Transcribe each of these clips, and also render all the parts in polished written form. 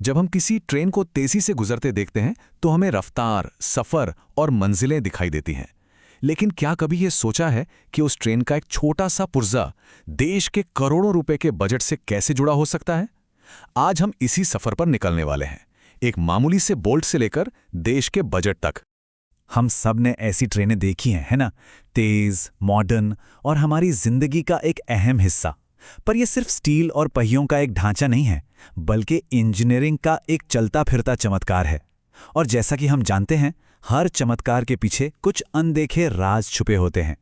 जब हम किसी ट्रेन को तेजी से गुजरते देखते हैं तो हमें रफ्तार, सफर और मंजिलें दिखाई देती हैं। लेकिन क्या कभी ये सोचा है कि उस ट्रेन का एक छोटा सा पुर्जा देश के करोड़ों रुपए के बजट से कैसे जुड़ा हो सकता है? आज हम इसी सफर पर निकलने वाले हैं, एक मामूली से बोल्ट से लेकर देश के बजट तक। हम सब ने ऐसी ट्रेनें देखी हैं, है ना? तेज, मॉडर्न और हमारी जिंदगी का एक अहम हिस्सा। पर यह सिर्फ स्टील और पहियों का एक ढांचा नहीं है, बल्कि इंजीनियरिंग का एक चलता फिरता चमत्कार है। और जैसा कि हम जानते हैं, हर चमत्कार के पीछे कुछ अनदेखे राज छुपे होते हैं।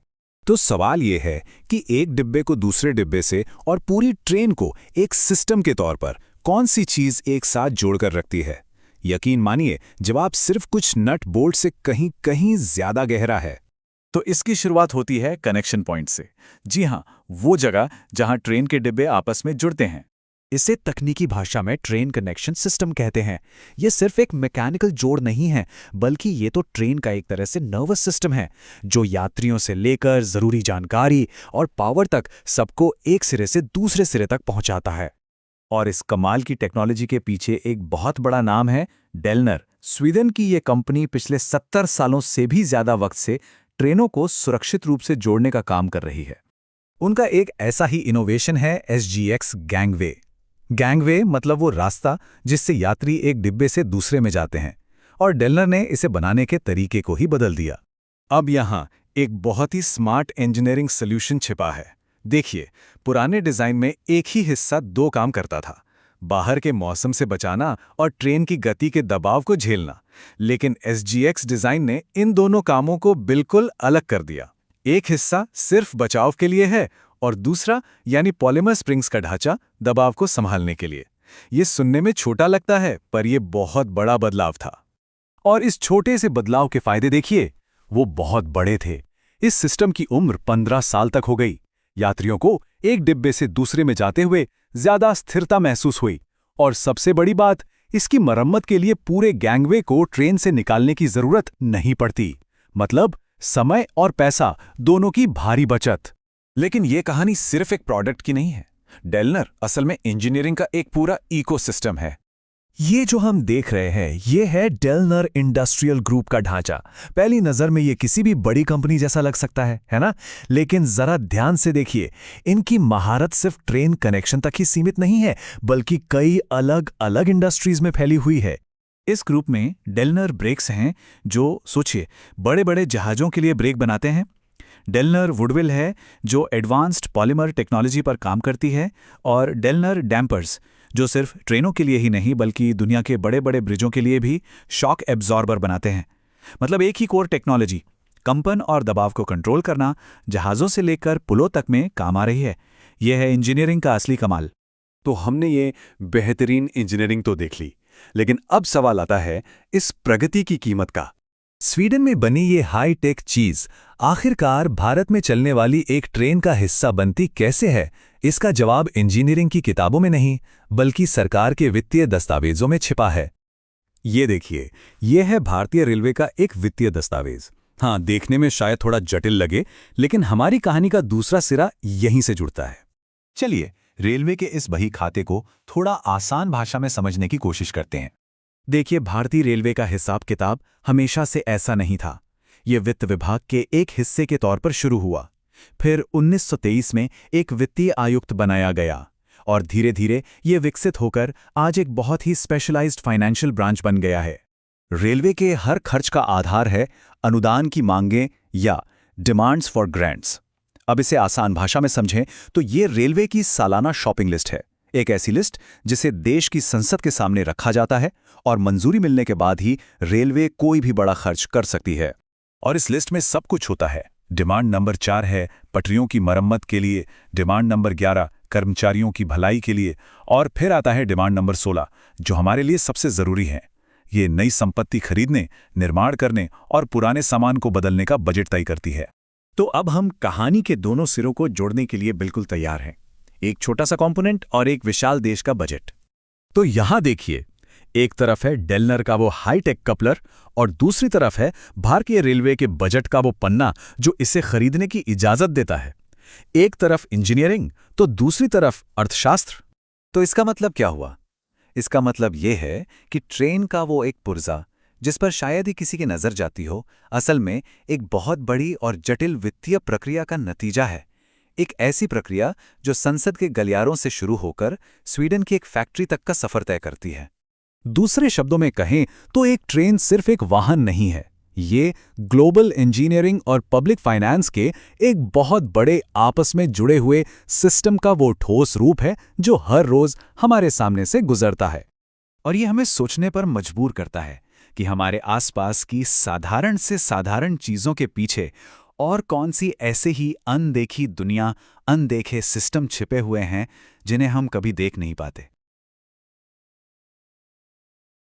तो सवाल यह है कि एक डिब्बे को दूसरे डिब्बे से और पूरी ट्रेन को एक सिस्टम के तौर पर कौन सी चीज एक साथ जोड़कर रखती है? यकीन मानिए, जवाब सिर्फ कुछ नट बोल्ट से कहीं कहीं ज्यादा गहरा है। तो इसकी शुरुआत होती है कनेक्शन पॉइंट से। जी हां, वो जगह जहां ट्रेन के डिब्बे आपस में जुड़ते हैं। इसे तकनीकी भाषा में ट्रेन कनेक्शन सिस्टम कहते हैं। ये सिर्फ एक मैकेनिकल जोड़ नहीं है, बल्कि ये तो ट्रेन का एक तरह से नर्वस सिस्टम है, जो यात्रियों से लेकर जरूरी जानकारी और पावर तक सबको एक सिरे से दूसरे सिरे तक पहुंचाता है। और इस कमाल की टेक्नोलॉजी के पीछे एक बहुत बड़ा नाम है, डेलनर। स्वीडन की ये कंपनी पिछले 70 सालों से भी ज्यादा वक्त से ट्रेनों को सुरक्षित रूप से जोड़ने का काम कर रही है। उनका एक ऐसा ही इनोवेशन है SGX गैंगवे। गैंगवे मतलब वो रास्ता जिससे यात्री एक डिब्बे से दूसरे में जाते हैं, और डेलनर ने इसे बनाने के तरीके को ही बदल दिया। अब यहाँ एक बहुत ही स्मार्ट इंजीनियरिंग सॉल्यूशन छिपा है। देखिए, पुराने डिजाइन में एक ही हिस्सा दो काम करता था, बाहर के मौसम से बचाना और ट्रेन की गति के दबाव को झेलना। लेकिन SGX डिजाइन ने इन दोनों कामों को बिल्कुल अलग कर दिया। एक हिस्सा सिर्फ बचाव के लिए है और दूसरा यानी पॉलीमर स्प्रिंग्स का ढांचा दबाव को संभालने के लिए। ये सुनने में छोटा लगता है, पर यह बहुत बड़ा बदलाव था। और इस छोटे से बदलाव के फायदे देखिए, वो बहुत बड़े थे। इस सिस्टम की उम्र 15 साल तक हो गई। यात्रियों को एक डिब्बे से दूसरे में जाते हुए ज्यादा स्थिरता महसूस हुई, और सबसे बड़ी बात, इसकी मरम्मत के लिए पूरे गैंगवे को ट्रेन से निकालने की जरूरत नहीं पड़ती। मतलब समय और पैसा दोनों की भारी बचत। लेकिन यह कहानी सिर्फ एक प्रोडक्ट की नहीं है। डेलनर असल में इंजीनियरिंग का एक पूरा इकोसिस्टम है। ये जो हम देख रहे हैं, ये है डेलनर इंडस्ट्रियल ग्रुप का ढांचा। पहली नजर में ये किसी भी बड़ी कंपनी जैसा लग सकता है ना? लेकिन जरा ध्यान से देखिए, इनकी महारत सिर्फ ट्रेन कनेक्शन तक ही सीमित नहीं है, बल्कि कई अलग अलग इंडस्ट्रीज में फैली हुई है। इस ग्रुप में डेलनर ब्रेक्स हैं, जो सोचिए बड़े बड़े जहाजों के लिए ब्रेक बनाते हैं। डेलनर वुडविल है, जो एडवांस्ड पॉलीमर टेक्नोलॉजी पर काम करती है। और डेलनर डैम्पर्स, जो सिर्फ ट्रेनों के लिए ही नहीं बल्कि दुनिया के बड़े बड़े ब्रिजों के लिए भी शॉक एब्जॉर्बर बनाते हैं। मतलब एक ही कोर टेक्नोलॉजी कंपन और दबाव को कंट्रोल करना जहाज़ों से लेकर पुलों तक में काम आ रही है। यह है इंजीनियरिंग का असली कमाल। तो हमने ये बेहतरीन इंजीनियरिंग तो देख ली, लेकिन अब सवाल आता है इस प्रगति की कीमत का। स्वीडन में बनी ये हाई टेक चीज आखिरकार भारत में चलने वाली एक ट्रेन का हिस्सा बनती कैसे है? इसका जवाब इंजीनियरिंग की किताबों में नहीं, बल्कि सरकार के वित्तीय दस्तावेजों में छिपा है। ये देखिए, ये है भारतीय रेलवे का एक वित्तीय दस्तावेज। हाँ, देखने में शायद थोड़ा जटिल लगे, लेकिन हमारी कहानी का दूसरा सिरा यहीं से जुड़ता है। चलिए, रेलवे के इस बही खाते को थोड़ा आसान भाषा में समझने की कोशिश करते हैं। देखिए, भारतीय रेलवे का हिसाब किताब हमेशा से ऐसा नहीं था। ये वित्त विभाग के एक हिस्से के तौर पर शुरू हुआ। फिर 1923 में एक वित्तीय आयुक्त बनाया गया, और धीरे धीरे ये विकसित होकर आज एक बहुत ही स्पेशलाइज्ड फाइनेंशियल ब्रांच बन गया है। रेलवे के हर खर्च का आधार है अनुदान की मांगें या डिमांड्स फॉर ग्रांट्स। अब इसे आसान भाषा में समझें तो ये रेलवे की सालाना शॉपिंग लिस्ट है। एक ऐसी लिस्ट जिसे देश की संसद के सामने रखा जाता है, और मंजूरी मिलने के बाद ही रेलवे कोई भी बड़ा खर्च कर सकती है। और इस लिस्ट में सब कुछ होता है। डिमांड नंबर 4 है पटरियों की मरम्मत के लिए, डिमांड नंबर 11 कर्मचारियों की भलाई के लिए, और फिर आता है डिमांड नंबर 16 जो हमारे लिए सबसे जरूरी है। ये नई संपत्ति खरीदने, निर्माण करने और पुराने सामान को बदलने का बजट तय करती है। तो अब हम कहानी के दोनों सिरों को जोड़ने के लिए बिल्कुल तैयार हैं। एक छोटा सा कंपोनेंट और एक विशाल देश का बजट। तो यहां देखिए, एक तरफ है डेलनर का वो हाईटेक कपलर, और दूसरी तरफ है भारतीय रेलवे के बजट का वो पन्ना जो इसे खरीदने की इजाजत देता है। एक तरफ इंजीनियरिंग तो दूसरी तरफ अर्थशास्त्र। तो इसका मतलब क्या हुआ? इसका मतलब ये है कि ट्रेन का वो एक पुर्जा जिस पर शायद ही किसी की नज़र जाती हो, असल में एक बहुत बड़ी और जटिल वित्तीय प्रक्रिया का नतीजा है। एक ऐसी प्रक्रिया जो संसद के गलियारों से शुरू होकर स्वीडन की एक फैक्ट्री तक का सफ़र तय करती है। दूसरे शब्दों में कहें तो एक ट्रेन सिर्फ एक वाहन नहीं है, ये ग्लोबल इंजीनियरिंग और पब्लिक फाइनेंस के एक बहुत बड़े आपस में जुड़े हुए सिस्टम का वो ठोस रूप है जो हर रोज हमारे सामने से गुजरता है। और ये हमें सोचने पर मजबूर करता है कि हमारे आसपास की साधारण से साधारण चीज़ों के पीछे और कौन सी ऐसे ही अनदेखी दुनिया, अनदेखे सिस्टम छिपे हुए हैं जिन्हें हम कभी देख नहीं पाते।